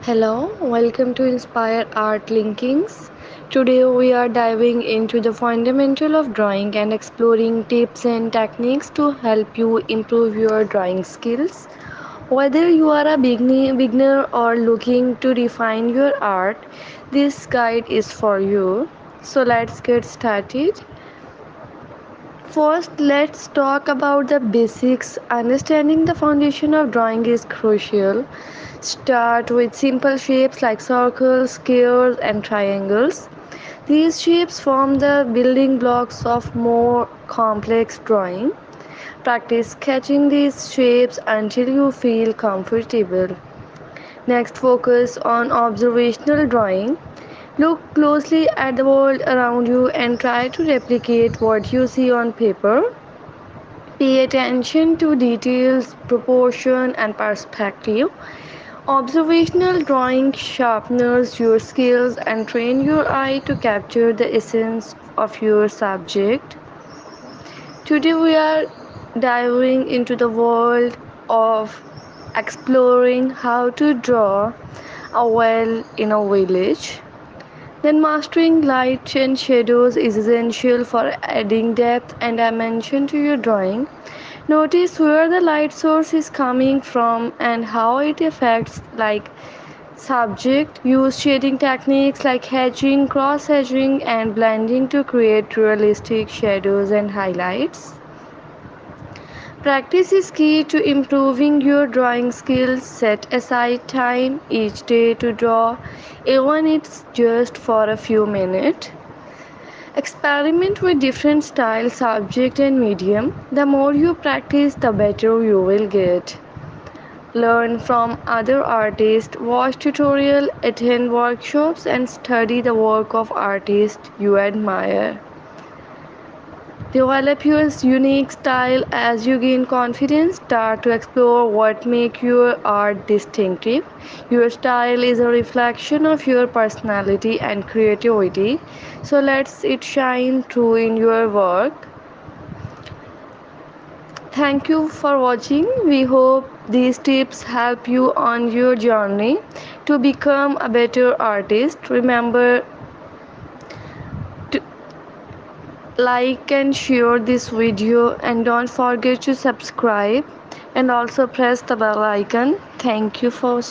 Hello, welcome to Inspire Art Linkings. Today we are diving into the fundamental of drawing and exploring tips and techniques to help you improve your drawing skills. Whether you are a beginner or looking to refine your art, this guide is for you. So let's get started. First, let's talk about the basics. Understanding the foundation of drawing is crucial. Start with simple shapes like circles, squares, and triangles. These shapes form the building blocks of more complex drawing. Practice sketching these shapes until you feel comfortable. Next, focus on observational drawing. Look closely at the world around you and try to replicate what you see on paper. Pay attention to details, proportion, and perspective. Observational drawing sharpens your skills and train your eye to capture the essence of your subject. Today we are diving into the world of exploring how to draw a well in a village. Then mastering light and shadows is essential for adding depth and dimension to your drawing. Notice where the light source is coming from and how it affects like subject. Use shading techniques like hedging, cross hedging and blending to create realistic shadows and highlights. Practice is key to improving your drawing skills. Set aside time each day to draw, even if it's just for a few minutes. Experiment with different styles, subject, and medium. The more you practice, the better you will get. Learn from other artists, watch tutorials, attend workshops, and study the work of artists you admire. Develop your unique style as you gain confidence. Start to explore what makes your art distinctive. Your style is a reflection of your personality and creativity. So let it shine through in your work. Thank you for watching. We hope these tips help you on your journey to become a better artist. Remember to like and share this video and don't forget to subscribe and also press the bell icon. Thank you for